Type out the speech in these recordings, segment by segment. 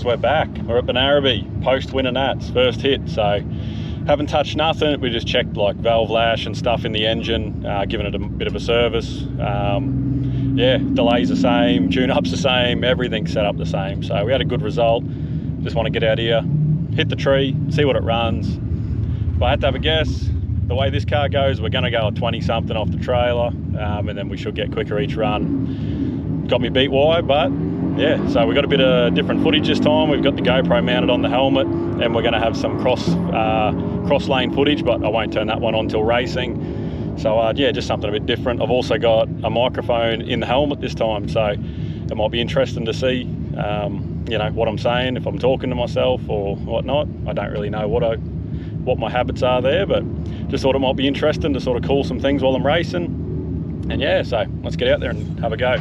we're back. We're at Benaraby, post-winter nats, first hit. So haven't touched nothing. We just checked like valve lash and stuff in the engine, giving it a bit of a service. Yeah, delays the same, tune-up's the same, everything's set up the same. So we had a good result. Just want to get out here, hit the tree, see what it runs. If I had to have a guess, the way this car goes, we're going to go a 20 something off the trailer, and then we should get quicker each run. Got me beat wide, but yeah, so we got a bit of different footage this time. We've got the GoPro mounted on the helmet, and we're going to have some cross lane footage, but I won't turn that one on till racing. So yeah, just something a bit different. I've also got a microphone in the helmet this time, so it might be interesting to see you know, what I'm saying, if I'm talking to myself or whatnot. I don't really know what my habits are there, but just thought it might be interesting to sort of call some things while I'm racing. And yeah, so let's get out there and have a go.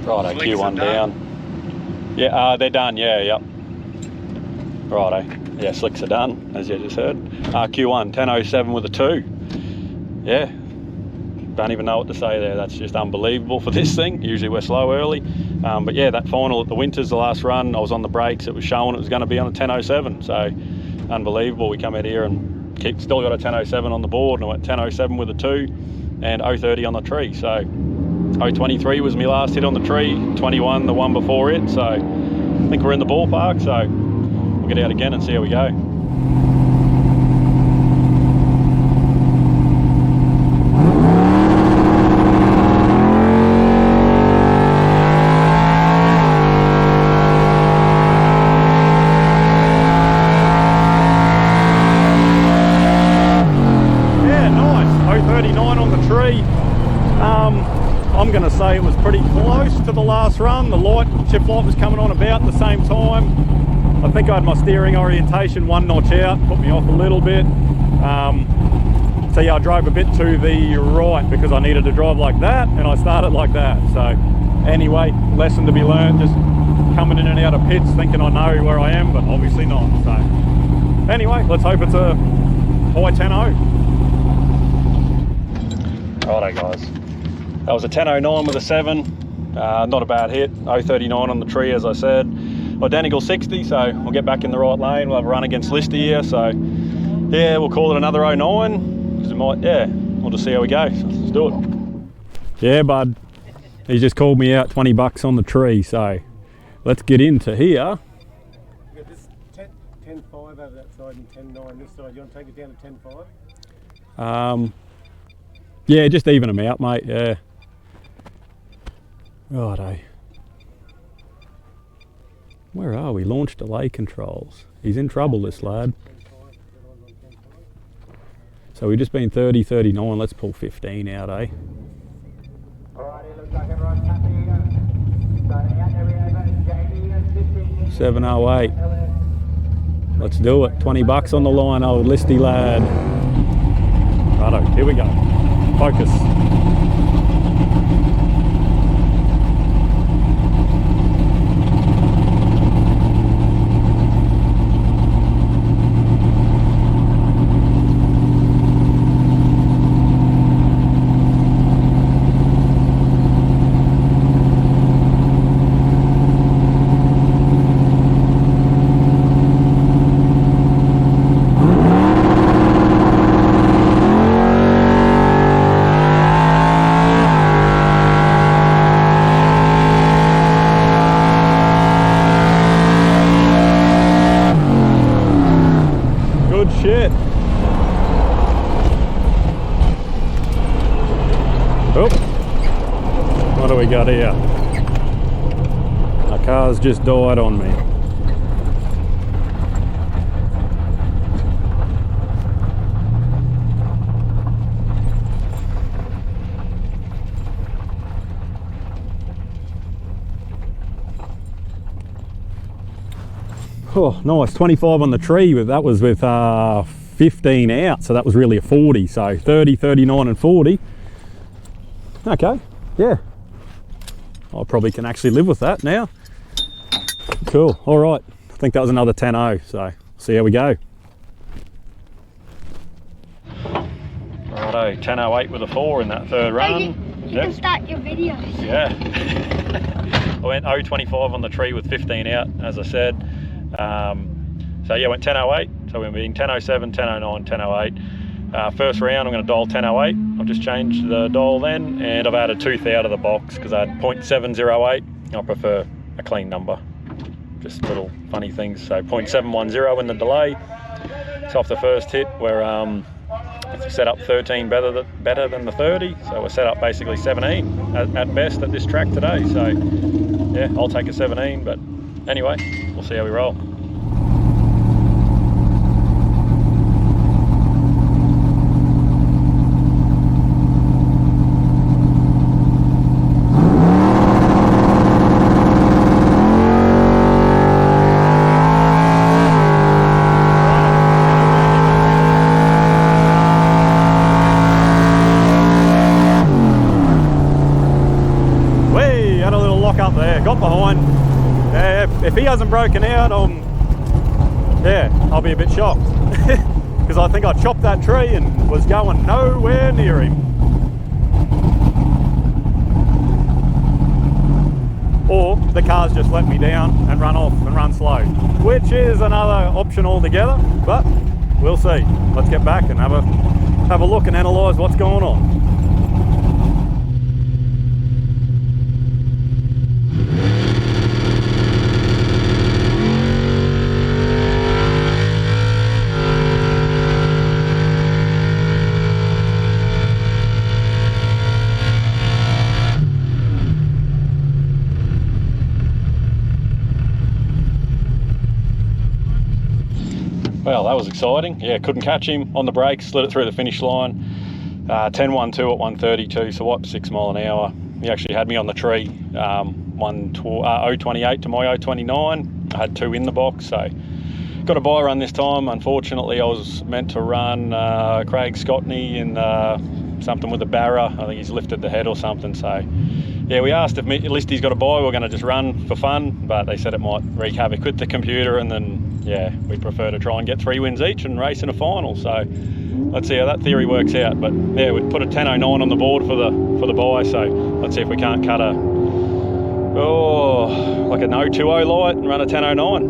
Righto, Q1 down. Yeah, they're done, yeah, yep. Righto, yeah, slicks are done, as you just heard. Q1, 10.07 with a 2. Yeah, don't even know what to say there. That's just unbelievable for this thing. Usually we're slow early. But yeah, that final at the Winters, the last run, I was on the brakes. It was showing it was going to be on a 10.07. So unbelievable. We come out here and still got a 10.07 on the board, and I went 10.07 with a 2 and 0.30 on the tree. So 0.23 was my last hit on the tree, 21 the one before it. So I think we're in the ballpark. So we'll get out again and see how we go. I'm going to say it was pretty close to the last run. The chip light was coming on about the same time. I think I had my steering orientation one notch out, put me off a little bit. So yeah, I drove a bit to the right because I needed to drive like that, and I started like that. So anyway, lesson to be learned, just coming in and out of pits thinking I know where I am, but obviously not. So anyway, let's hope it's a high 10.0. Righto guys. That was a 10.09 with a 7, not a bad hit, 0.39 on the tree as I said. Identical 60, so we'll get back in the right lane. We'll have a run against Listy here, so yeah, we'll call it another 0.9, because it might, yeah, we'll just see how we go. So let's do it. Yeah bud, he just called me out 20 bucks on the tree, so let's get into here. Yeah, this 10.5 over that side and 10.9 this side. You want to take it down to 10.5? Yeah, just even them out mate, yeah. Righto. Where are we? Launch delay controls. He's in trouble, this lad. So we've just been 30, 39. Let's pull 15 out, eh? Alrighty, looks like everyone's happy. Starting out there, Jamie and 15. 7.08. Let's do it. 20 bucks on the line, old Listy lad. Righto, here we go. Focus. Shit. Oh, what do we got here? My car's just died on me. Oh, nice, 25 on the tree. That was with 15 out, so that was really a 40. So 30, 39 and 40. Okay, yeah. I probably can actually live with that now. Cool, all right. I think that was another 10.0, so see how we go. Righto, 10.08 with a 4 in that third run. You can start your videos. Yeah. I went 0.25 on the tree with 15 out, as I said. So yeah, went 10.08. So we're being 10.07, 10.09, 10.08. First round, I'm going to dial 10.08. I've just changed the dial then, and I've added tooth out of the box because I had 0.708. I prefer a clean number. Just little funny things. So 0.710 in the delay. So off the first hit, we're set up 13 better than the 30. So we're set up basically 17 at best at this track today. So yeah, I'll take a 17. But anyway, we'll see how we roll. Got behind. If he hasn't broken out, I'll be a bit shocked because I think I chopped that tree and was going nowhere near him. Or the car's just let me down and run off and run slow, which is another option altogether. But we'll see. Let's get back and have a look and analyse what's going on. Well, that was exciting. Yeah, couldn't catch him on the brakes, slid it through the finish line. 10.12 at 132, so what, 6 mile an hour. He actually had me on the tree, 0.28 to my 0.29. I had 2 in the box, so got a bye run this time. Unfortunately, I was meant to run Craig Scottney in something with a barra. I think he's lifted the head or something, so yeah, we asked if at least he's got a bye, we're going to just run for fun, but they said it might wreak havoc with the computer, and then yeah, we prefer to try and get 3 wins each and race in a final. So let's see how that theory works out. But yeah, we put a 10.09 on the board for the bye. So let's see if we can't cut like an 0.20 light and run a 10.09.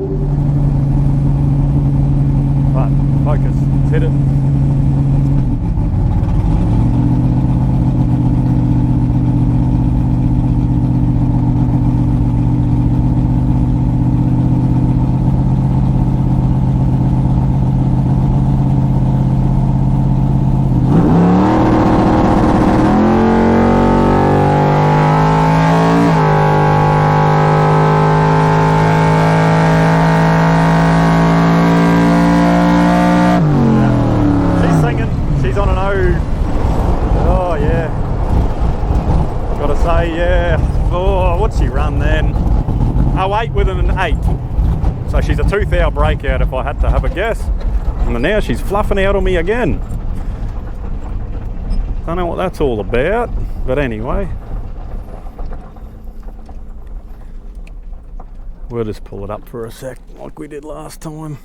Right, focus. Let's hit it. Then 08 with an 8, so she's a tooth out breakout if I had to have a guess, and now she's fluffing out on me again. Don't know what that's all about, but anyway, we'll just pull it up for a sec like we did last time.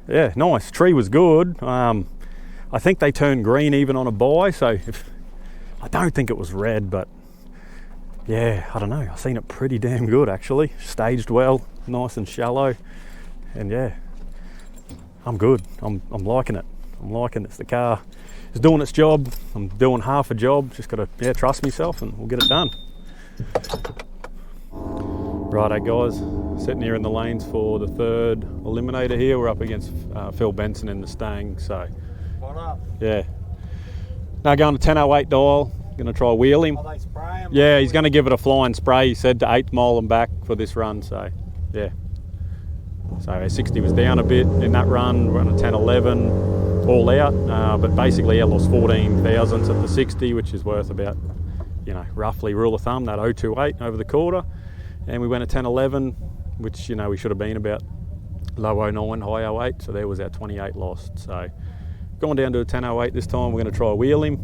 Yeah, nice. Tree was good. I think they turned green even on a bye, so I don't think it was red, but yeah, I don't know. I've seen it pretty damn good actually. Staged well, nice and shallow, and yeah, I'm good. I'm liking it. I'm liking it. The car is doing its job. I'm doing half a job. Just got to trust myself, and we'll get it done. Righto, guys. Sitting here in the lanes for the 3rd eliminator here. We're up against Phil Benson in the Stang. So, What up? Yeah. Now going to 10.08 dial. Going to try wheel him. Oh, they spray him? Yeah, he's going to give it a flying spray. He said to 8th mile and back for this run. So, yeah. So 60 was down a bit in that run. We're on a 10.11 all out. But basically, I lost 14 thousandths at the 60, which is worth about, roughly rule of thumb, that 0.28 over the quarter. And we went a 10.11, which, we should have been about low 09, high 08. So there was our 28 lost. So going down to a 10.08 this time. We're going to try wheel him.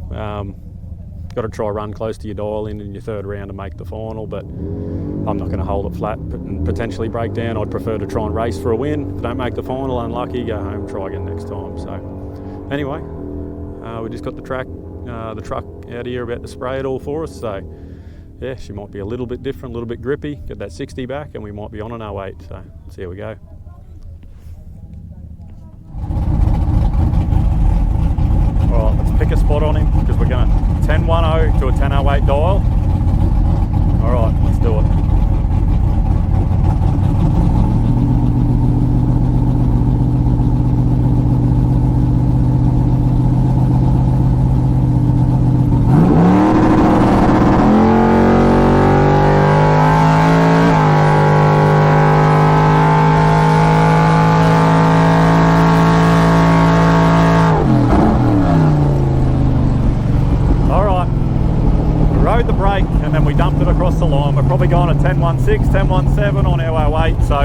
Got to try run close to your dial in your 3rd round to make the final, but I'm not going to hold it flat and potentially break down. I'd prefer to try and race for a win. If I don't make the final, unlucky, go home, try again next time. So anyway, we just got the track the truck out here about to spray it all for us. So yeah, she might be a little bit different, a little bit grippy, get that 60 back, and we might be on an 08. So let's see how we go. All right, let's pick a spot on him because we're going to 1010 to a 1008 dial. All right, let's do it. The brake and then we dumped it across the line. We're probably going at 1016, 1017 on our 08. So,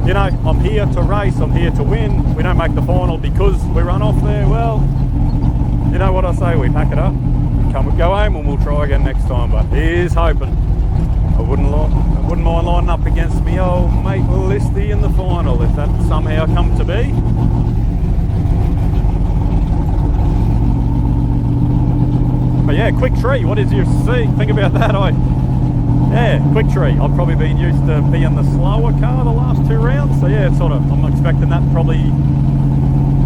you know, I'm here to race, I'm here to win. We don't make the final because we run off there. Well, you know what I say, we pack it up, go home and we'll try again next time. But here's hoping. I wouldn't mind lining up against me old mate Listy in the final if that somehow come to be. But yeah, quick tree, what did you see? Think about that. Yeah, quick tree. I've probably been used to being the slower car the last 2 rounds. So yeah, sort of, I'm expecting that probably,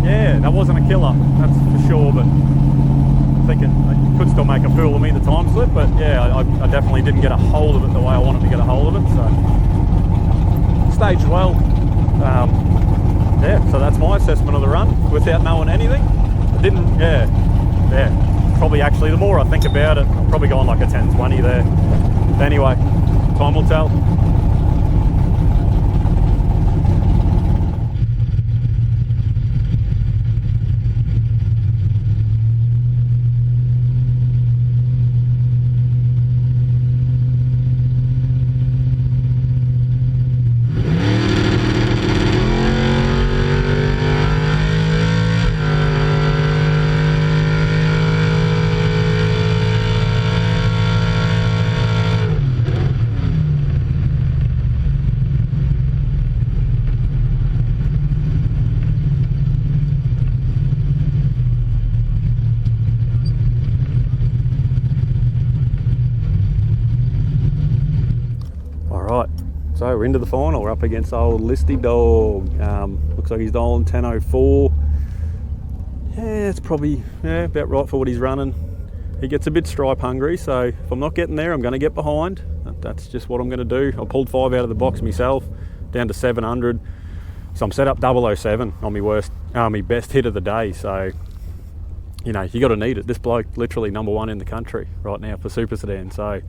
yeah, that wasn't a killer, that's for sure. But I'm thinking it could still make a fool of me, the time slip. But yeah, I definitely didn't get a hold of it the way I wanted to get a hold of it. So, staged well. Yeah, so that's my assessment of the run without knowing anything. I didn't, yeah. Probably actually, the more I think about it, I'm probably going like a 1020 there. Anyway, time will tell. So we're into the final. We're up against old Listy Dog. Looks like he's dialing 1004. Yeah, it's probably about right for what he's running. He gets a bit stripe hungry, so if I'm not getting there, I'm going to get behind. That's just what I'm going to do. I pulled 5 out of the box myself, down to 700. So I'm set up 007 on my best hit of the day. So, you know, you got to need it. This bloke literally #1 in the country right now for super sedan. So,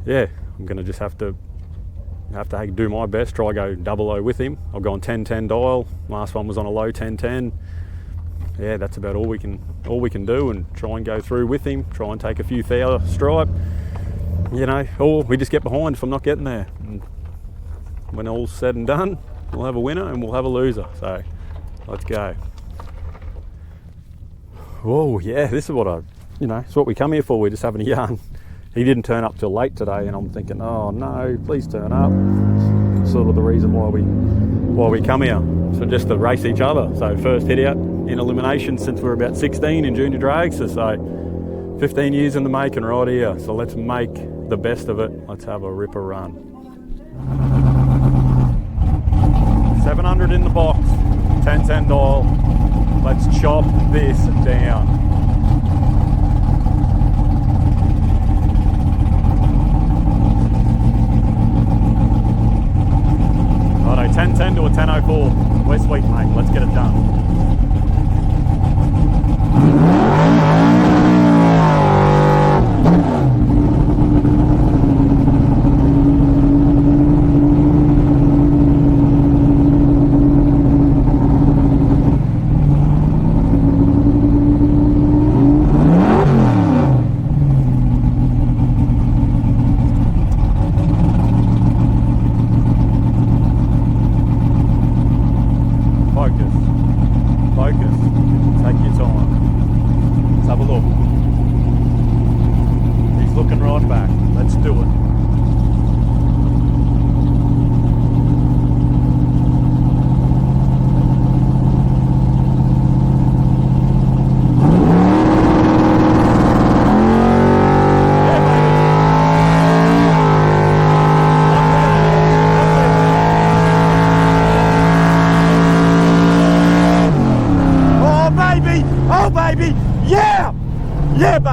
yeah, I'm going to just have to do my best, try go 00 with him. I'll go on 1010 dial. Last one was on a low 1010. Yeah, that's about all we can do, and try and go through with him, try and take a few thou stripe, you know, or we just get behind if I'm not getting there. And when all's said and done, we'll have a winner and we'll have a loser. So let's go. Whoa, yeah, this is what it's what we come here for. We're just having a yarn. He didn't turn up till late today, and I'm thinking, oh no, please turn up. It's sort of the reason why we come here, so just to race each other. So first hit out in elimination since we were about 16 in junior drags. So 15 years in the making right here. So let's make the best of it. Let's have a ripper run. 700 in the box, 1010 dial. Let's chop this down. Righto, 1010 to a 1004. We're sweet, mate. Let's get it done.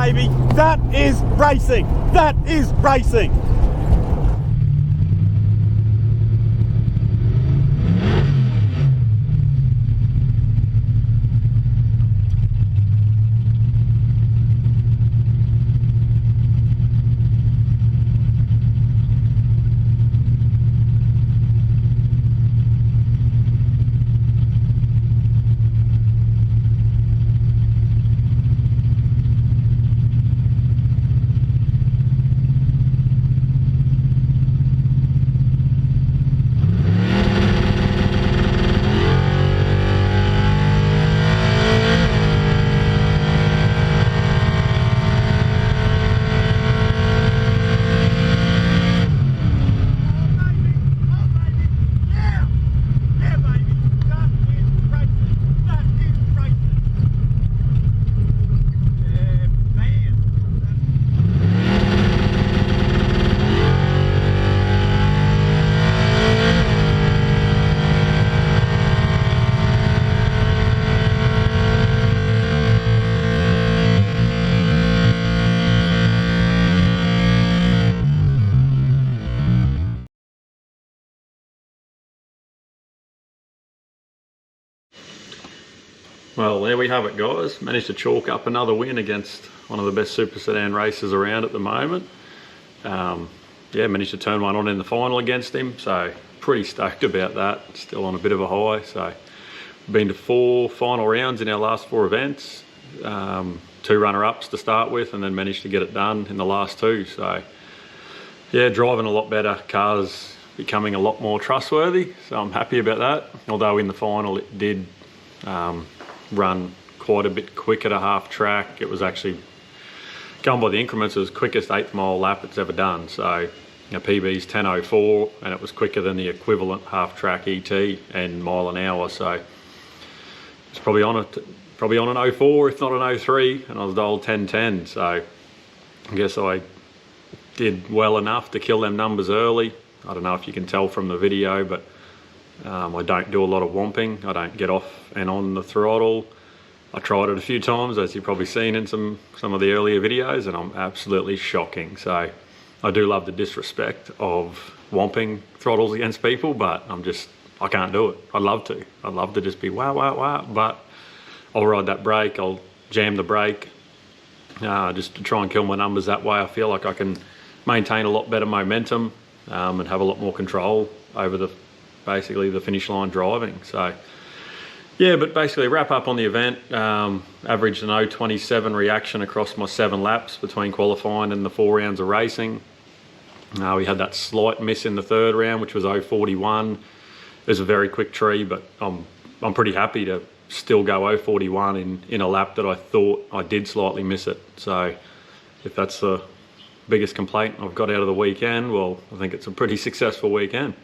baby. That is racing. That is racing. Well, there we have it, guys. Managed to chalk up another win against one of the best super sedan racers around at the moment. Yeah, managed to turn one on in the final against him, so pretty stoked about that. Still on a bit of a high. So been to 4 final rounds in our last 4 events, 2 runner-ups to start with, and then managed to get it done in the last 2. So yeah, driving a lot better, cars becoming a lot more trustworthy, so I'm happy about that. Although in the final it did run quite a bit quick at a half track. It was actually, going by the increments, it was quickest 8th mile lap it's ever done. So PB's 10:04, and it was quicker than the equivalent half track ET and mile an hour. So it's probably on an 04, if not an 03, and I was dialed 10:10. So I guess I did well enough to kill them numbers early. I don't know if you can tell from the video, but I don't do a lot of womping. I don't get off and on the throttle. I tried it a few times, as you've probably seen in some of the earlier videos, and I'm absolutely shocking. So I do love the disrespect of womping throttles against people, but I can't do it. I'd love to just be wow, wow, wow, but I'll ride that brake, I'll jam the brake, just to try and kill my numbers that way. I feel like I can maintain a lot better momentum and have a lot more control over basically the finish line driving. So yeah, but basically wrap up on the event, averaged an 0.27 reaction across my 7 laps between qualifying and the 4 rounds of racing. We had that slight miss in the 3rd round, which was 0.41. It was a very quick tree, but I'm pretty happy to still go 0.41 in a lap that I thought I did slightly miss it. So if that's the biggest complaint I've got out of the weekend, well, I think it's a pretty successful weekend.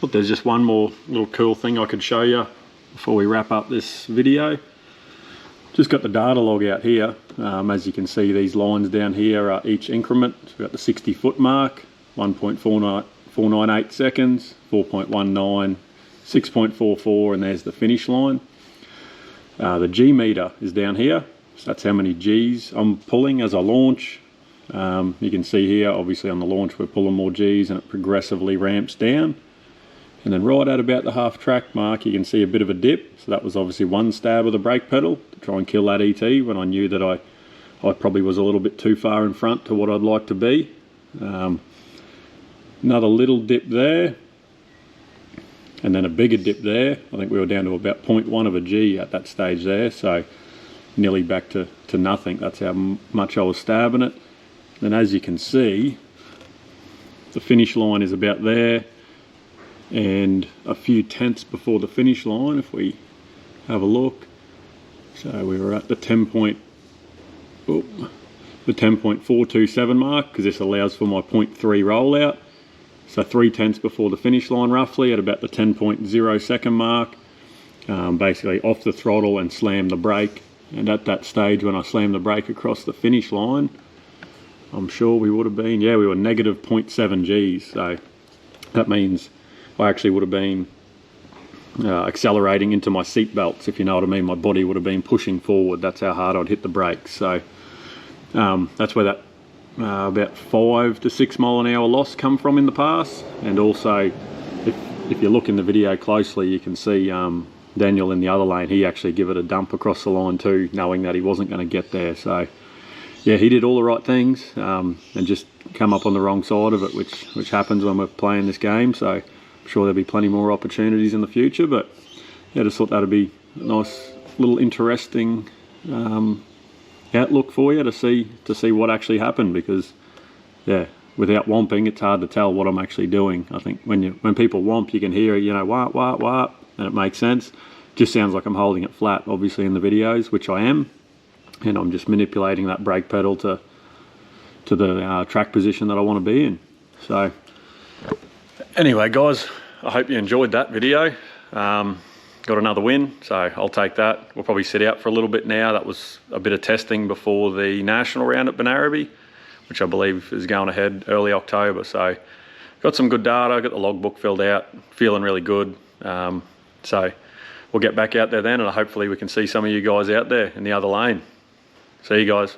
Look, there's just one more little cool thing I could show you before we wrap up this video. Just got the data log out here. As you can see, these lines down here are each increment. So we've got the 60-foot mark, 1.498 seconds, 4.19, 6.44, and there's the finish line. The G meter is down here. So that's how many G's I'm pulling as I launch. You can see here, obviously on the launch we're pulling more G's and it progressively ramps down. And then right at about the half track mark you can see a bit of a dip. So that was obviously one stab of the brake pedal to try and kill that ET when I knew that I probably was a little bit too far in front to what I'd like to be. Another little dip there. And then a bigger dip there. I think we were down to about 0.1 of a G at that stage there. So nearly back to nothing. That's how much I was stabbing it. And as you can see, the finish line is about there. And a few tenths before the finish line, if we have a look. So we were at the 10.427 mark, because this allows for my 0.3 rollout. So 3 tenths before the finish line roughly, at about the 10.0 second mark. Basically off the throttle and slam the brake. And at that stage when I slammed the brake across the finish line, I'm sure we would have been, yeah, we were negative 0.7 G's. So that means I actually would have been accelerating into my seat belts, if you know what I mean. My body would have been pushing forward. That's how hard I'd hit the brakes. So that's where that about 5 to 6 mile an hour loss come from in the past. And also, if you look in the video closely, you can see Daniel in the other lane, he actually give it a dump across the line too, knowing that he wasn't going to get there. So yeah, he did all the right things and just come up on the wrong side of it, which happens when we're playing this game. So I'm sure there'll be plenty more opportunities in the future, but yeah, just thought that'd be a nice little interesting outlook for you to see what actually happened, because yeah, without womping, it's hard to tell what I'm actually doing. I think when people womp, you can hear, you know, wah, wah, wah, and it makes sense. Just sounds like I'm holding it flat, obviously, in the videos, which I am, and I'm just manipulating that brake pedal to the track position that I want to be in. So anyway, guys, I hope you enjoyed that video. Got another win, so I'll take that. We'll probably sit out for a little bit now. That was a bit of testing before the national round at Benaraby, which I believe is going ahead early October. So got some good data, got the logbook filled out, feeling really good. So we'll get back out there then, and hopefully we can see some of you guys out there in the other lane. See you guys.